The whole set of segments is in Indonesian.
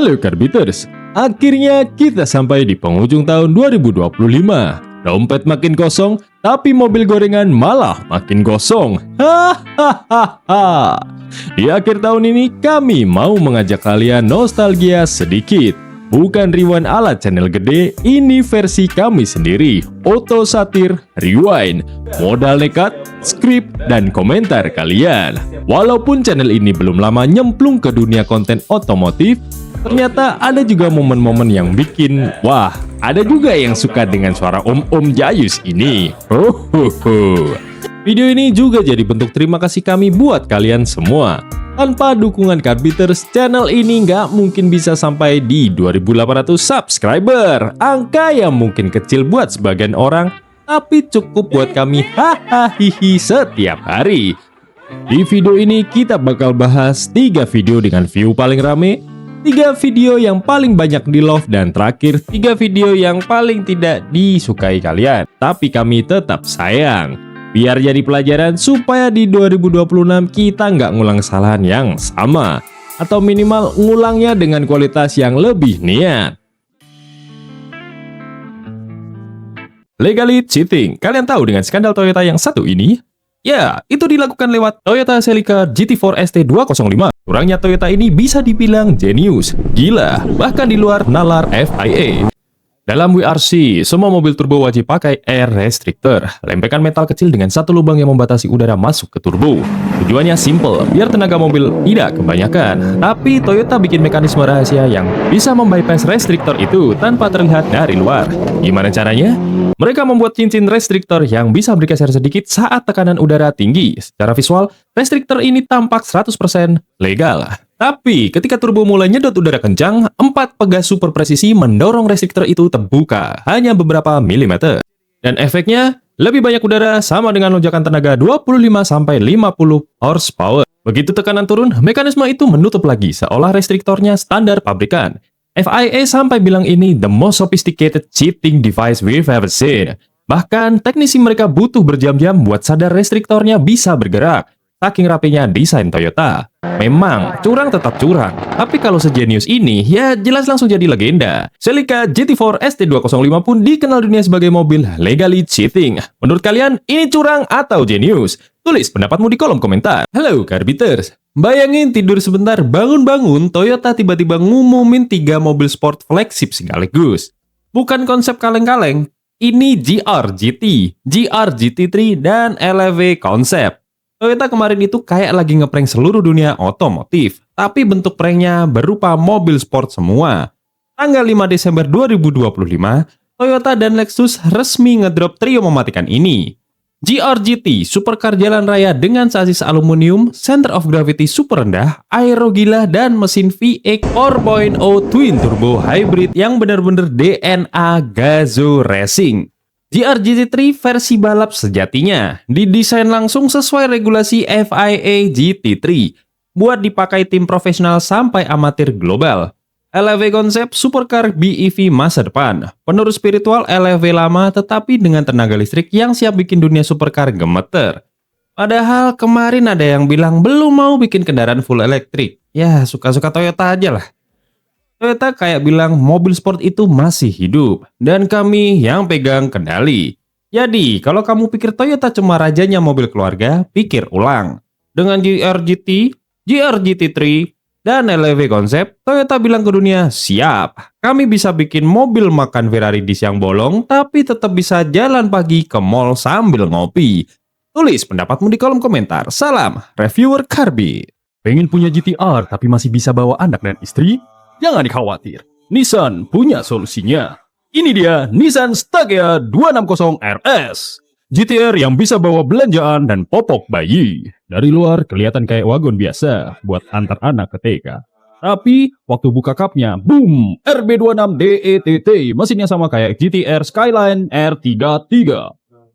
Halo Karbiters, akhirnya kita sampai di penghujung tahun 2025. Dompet makin kosong, tapi mobil gorengan malah makin gosong. Hahaha. Di akhir tahun ini kami mau mengajak kalian nostalgia sedikit. Bukan rewind ala channel gede, ini versi kami sendiri. Auto satir, rewind, modal nekat, skrip, dan komentar kalian. Walaupun channel ini belum lama nyemplung ke dunia konten otomotif, ternyata ada juga momen-momen yang bikin, wah, ada juga yang suka dengan suara om-om Jayus ini. Video ini juga jadi bentuk terima kasih kami buat kalian semua. Tanpa dukungan Karbiters, channel ini nggak mungkin bisa sampai di 2800 subscriber. Angka yang mungkin kecil buat sebagian orang, tapi cukup buat kami hahaha setiap hari. Di video ini kita bakal bahas 3 video dengan view paling rame, 3 video yang paling banyak di love, dan terakhir 3 video yang paling tidak disukai kalian, tapi kami tetap sayang. Biar jadi pelajaran supaya di 2026 kita nggak ngulang kesalahan yang sama, atau minimal ngulangnya dengan kualitas yang lebih niat. Legally cheating. Kalian tahu dengan skandal Toyota yang satu ini? Ya, itu dilakukan lewat Toyota Celica GT4 ST205. Kurangnya Toyota ini bisa dibilang jenius, gila, bahkan di luar nalar FIA. Dalam WRC, semua mobil turbo wajib pakai air restrictor, lempengan metal kecil dengan satu lubang yang membatasi udara masuk ke turbo. Tujuannya simple, biar tenaga mobil tidak kebanyakan. Tapi Toyota bikin mekanisme rahasia yang bisa membypass restrictor itu tanpa terlihat dari luar. Gimana caranya? Mereka membuat cincin restrictor yang bisa bergeser sedikit saat tekanan udara tinggi. Secara visual, restrictor ini tampak 100% legal. Tapi ketika turbo mulai nyedot udara kencang, 4 pegas super presisi mendorong restrictor itu terbuka hanya beberapa milimeter. Dan efeknya, lebih banyak udara sama dengan lonjakan tenaga 25-50 horsepower. Begitu tekanan turun, mekanisme itu menutup lagi seolah restriktornya standar pabrikan. FIA sampai bilang ini the most sophisticated cheating device we've ever seen. Bahkan, teknisi mereka butuh berjam-jam buat sadar restriktornya bisa bergerak. Saking rapinya desain Toyota. Memang, curang tetap curang. Tapi kalau sejenius ini, ya jelas langsung jadi legenda. Celica GT4 ST205 pun dikenal dunia sebagai mobil legally cheating. Menurut kalian, ini curang atau jenius? Tulis pendapatmu di kolom komentar. Halo Karbiters. Bayangin tidur sebentar, bangun-bangun, Toyota tiba-tiba ngumumin 3 mobil sport flagship sekaligus. Bukan konsep kaleng-kaleng. Ini GR GT, GR GT3, dan LEV konsep. Toyota kemarin itu kayak lagi ngeprank seluruh dunia otomotif, tapi bentuk pranknya berupa mobil sport semua. Tanggal 5 Desember 2025, Toyota dan Lexus resmi ngedrop trio mematikan ini. GR GT, supercar jalan raya dengan sasis aluminium, center of gravity super rendah, aero gila, dan mesin V8 4.0 twin turbo hybrid yang benar-benar DNA Gazoo Racing. GR GT3 versi balap sejatinya, didesain langsung sesuai regulasi FIA GT3, buat dipakai tim profesional sampai amatir global. LEV konsep supercar BEV masa depan, penerus spiritual LEV lama tetapi dengan tenaga listrik yang siap bikin dunia supercar gemeter. Padahal kemarin ada yang bilang belum mau bikin kendaraan full elektrik. Ya, suka-suka Toyota aja lah. Toyota kayak bilang mobil sport itu masih hidup, dan kami yang pegang kendali. Jadi, kalau kamu pikir Toyota cuma rajanya mobil keluarga, pikir ulang. Dengan GR GT, GR GT3, dan LEV konsep, Toyota bilang ke dunia, siap, kami bisa bikin mobil makan Ferrari di siang bolong, tapi tetap bisa jalan pagi ke mall sambil ngopi. Tulis pendapatmu di kolom komentar. Salam, reviewer Karbit. Pengen punya GTR tapi masih bisa bawa anak dan istri? Jangan khawatir, Nissan punya solusinya. Ini dia Nissan Stagea 260 RS. GTR yang bisa bawa belanjaan dan popok bayi. Dari luar kelihatan kayak wagon biasa buat antar anak ke TK. Tapi waktu buka kapnya, boom, RB26 DETT. Mesinnya sama kayak GTR Skyline R33.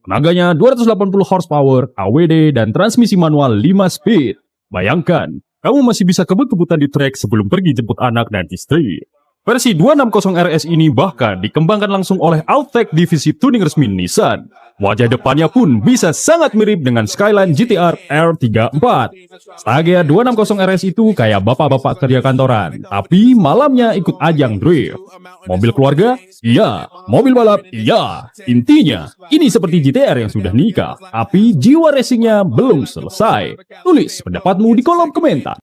Tenaganya 280 horsepower, AWD, dan transmisi manual 5 speed. Bayangkan, kamu masih bisa kebut-kebutan di trek sebelum pergi jemput anak dan istri. Versi 260 RS ini bahkan dikembangkan langsung oleh Outtech divisi tuning resmi Nissan. Wajah depannya pun bisa sangat mirip dengan Skyline GT-R R34. Stagea 260 RS itu kayak bapak-bapak kerja kantoran, tapi malamnya ikut ajang drift. Mobil keluarga? Iya. Mobil balap? Iya. Intinya, ini seperti GT-R yang sudah nikah, tapi jiwa racingnya belum selesai. Tulis pendapatmu di kolom komentar.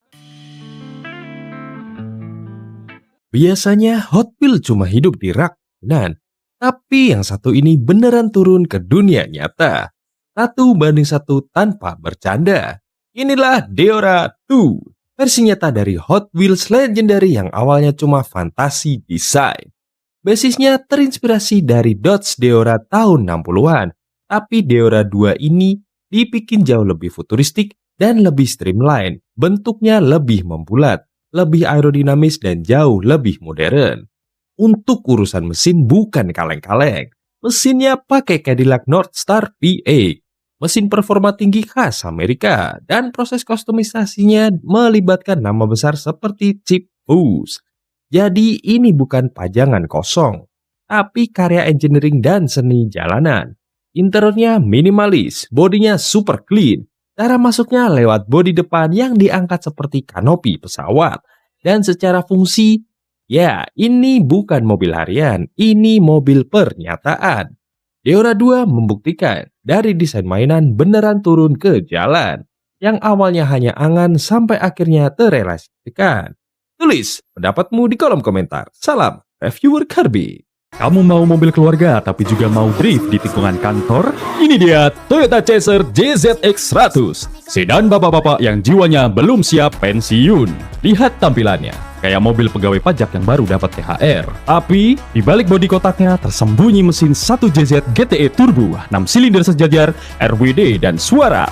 Biasanya Hot Wheels cuma hidup di rak dan tapi yang satu ini beneran turun ke dunia nyata. 1:1 tanpa bercanda. Inilah Deora 2, versi nyata dari Hot Wheels Legendary yang awalnya cuma fantasi desain. Basisnya terinspirasi dari Dodge Deora tahun 60-an, tapi Deora 2 ini dibikin jauh lebih futuristik dan lebih streamline. Bentuknya lebih membulat, lebih aerodinamis dan jauh lebih modern. Untuk urusan mesin bukan kaleng-kaleng. Mesinnya pakai Cadillac Northstar V8. Mesin performa tinggi khas Amerika dan proses kustomisasinya melibatkan nama besar seperti Chip Foose. Jadi ini bukan pajangan kosong, tapi karya engineering dan seni jalanan. Interiornya minimalis, bodinya super clean. Cara masuknya lewat bodi depan yang diangkat seperti kanopi pesawat. Dan secara fungsi, ya ini bukan mobil harian, ini mobil pernyataan. Deora 2 membuktikan dari desain mainan beneran turun ke jalan. Yang awalnya hanya angan sampai akhirnya terrealisasikan. Tulis pendapatmu di kolom komentar. Salam, reviewer Kirby. Kamu mau mobil keluarga tapi juga mau drift di tikungan kantor? Ini dia Toyota Chaser JZX 100. Sedan bapak-bapak yang jiwanya belum siap pensiun. Lihat tampilannya, kayak mobil pegawai pajak yang baru dapat THR. Tapi di balik bodi kotaknya tersembunyi mesin 1JZ GTE Turbo 6 silinder sejajar, RWD dan suara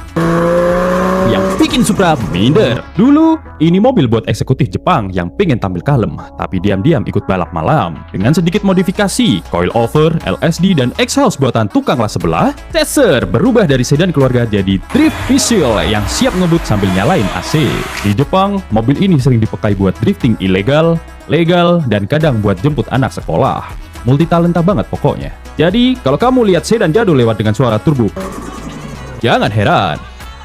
yang bikin Supra minder. Dulu, ini mobil buat eksekutif Jepang yang pengen tampil kalem, tapi diam-diam ikut balap malam. Dengan sedikit modifikasi, coil over, LSD, dan exhaust buatan tukang las sebelah, Chaser berubah dari sedan keluarga jadi drift visual yang siap ngebut sambil nyalain AC. Di Jepang, mobil ini sering dipakai buat drifting ilegal, legal, dan kadang buat jemput anak sekolah. Multitalenta banget pokoknya. Jadi, kalau kamu lihat sedan jadul lewat dengan suara turbo, jangan heran.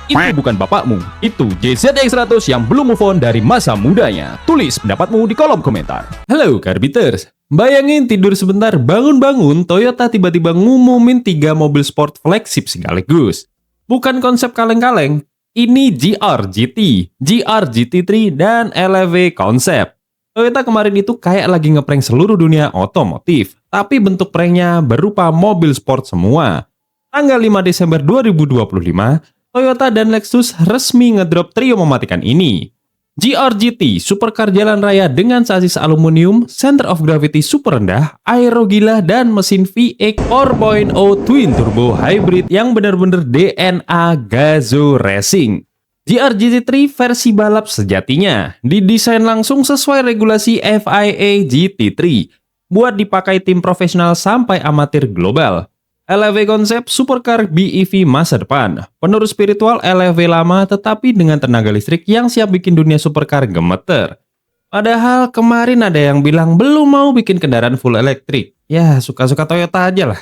Itu bukan bapakmu, itu JZX 100 yang belum move on dari masa mudanya. Tulis pendapatmu di kolom komentar. Halo Karbiters, bayangin tidur sebentar bangun-bangun Toyota tiba-tiba ngumumin 3 mobil sport flagship sekaligus. Bukan konsep kaleng-kaleng, ini GR GT, GR GT3, dan LEV konsep. Toyota kemarin itu kayak lagi ngeprank seluruh dunia otomotif, tapi bentuk pranknya berupa mobil sport semua. Tanggal 5 Desember 2025, Toyota dan Lexus resmi ngedrop trio mematikan ini. GR GT, supercar jalan raya dengan sasis aluminium, center of gravity super rendah, aero gila, dan mesin V8 4.0 twin turbo hybrid yang benar-benar DNA Gazoo Racing. GR GT3 versi balap sejatinya, didesain langsung sesuai regulasi FIA GT3, buat dipakai tim profesional sampai amatir global. LEV konsep supercar BEV masa depan, penerus spiritual LEV lama tetapi dengan tenaga listrik yang siap bikin dunia supercar gemeter. Padahal kemarin ada yang bilang belum mau bikin kendaraan full elektrik. Ya suka-suka Toyota aja lah.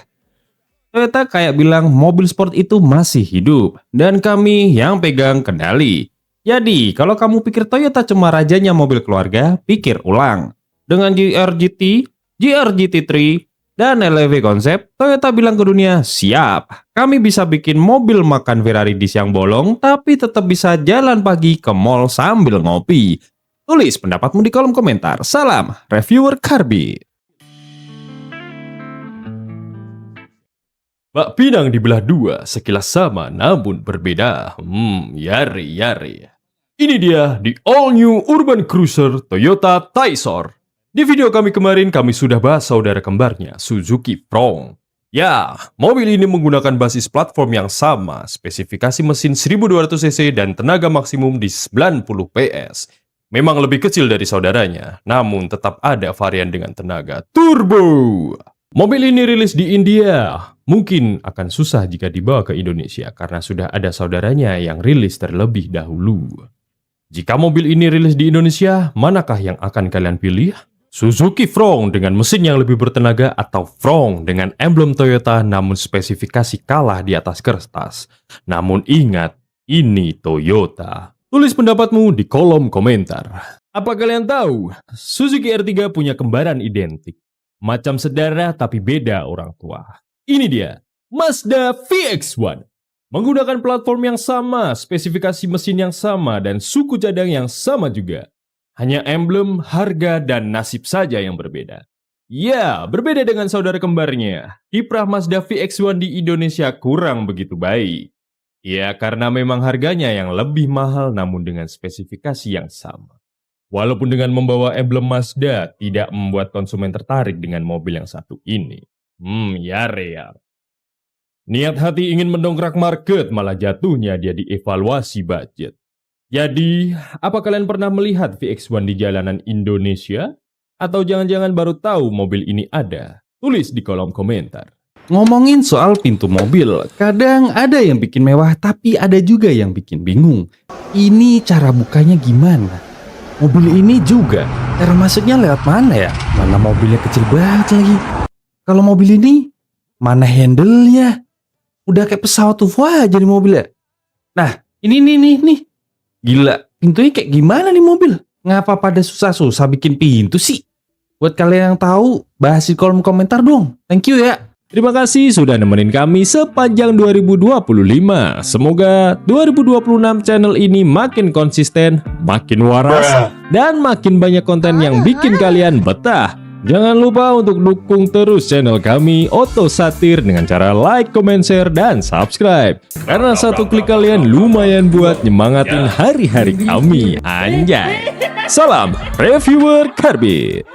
Toyota kayak bilang mobil sport itu masih hidup dan kami yang pegang kendali. Jadi kalau kamu pikir Toyota cuma rajanya mobil keluarga, pikir ulang. Dengan GR GT, GR GT3, dan LEV konsep, Toyota bilang ke dunia, siap, kami bisa bikin mobil makan Ferrari di siang bolong, tapi tetap bisa jalan pagi ke mall sambil ngopi. Tulis pendapatmu di kolom komentar. Salam, reviewer Kirby. Bak Pinang dibelah dua, sekilas sama namun berbeda. Yari. Ini dia di all new urban cruiser Toyota Taisor. Di video kami kemarin, kami sudah bahas saudara kembarnya, Suzuki Prong. Ya, mobil ini menggunakan basis platform yang sama, spesifikasi mesin 1200cc dan tenaga maksimum di 90 PS. Memang lebih kecil dari saudaranya, namun tetap ada varian dengan tenaga turbo. Mobil ini rilis di India. Mungkin akan susah jika dibawa ke Indonesia karena sudah ada saudaranya yang rilis terlebih dahulu. Jika mobil ini rilis di Indonesia, manakah yang akan kalian pilih? Suzuki Front dengan mesin yang lebih bertenaga atau Front dengan emblem Toyota namun spesifikasi kalah di atas kertas. Namun ingat, ini Toyota. Tulis pendapatmu di kolom komentar. Apa kalian tahu, Suzuki R3 punya kembaran identik. Macam saudara tapi beda orang tua. Ini dia, Mazda VX-1. Menggunakan platform yang sama, spesifikasi mesin yang sama, dan suku cadang yang sama juga. Hanya emblem, harga, dan nasib saja yang berbeda. Ya, berbeda dengan saudara kembarnya. Kiprah Mazda VX-1 di Indonesia kurang begitu baik. Ya, karena memang harganya yang lebih mahal namun dengan spesifikasi yang sama. Walaupun dengan membawa emblem Mazda tidak membuat konsumen tertarik dengan mobil yang satu ini. Ya. Niat hati ingin mendongkrak market malah jatuhnya dia dievaluasi budget. Jadi, apa kalian pernah melihat VX-1 di jalanan Indonesia? Atau jangan-jangan baru tahu mobil ini ada? Tulis di kolom komentar. Ngomongin soal pintu mobil, kadang ada yang bikin mewah tapi ada juga yang bikin bingung. Ini cara bukanya gimana? Mobil ini juga, cara masuknya lewat mana ya? Mana mobilnya kecil banget lagi. Kalau mobil ini, mana handle-nya? Udah kayak pesawat UFO aja nih mobilnya. Nah, ini nih. Gila, pintunya kayak gimana nih mobil? Ngapa pada susah-susah bikin pintu sih? Buat kalian yang tahu, bahas di kolom komentar dong. Thank you ya. Terima kasih sudah nemenin kami sepanjang 2025. Semoga 2026 channel ini makin konsisten, makin waras, dan makin banyak konten yang bikin kalian betah. Jangan lupa untuk dukung terus channel kami Oto Satir dengan cara like, comment, share, dan subscribe. Karena satu klik kalian lumayan buat nyemangatin hari-hari kami. Anjay. Salam Reviewer Karbit.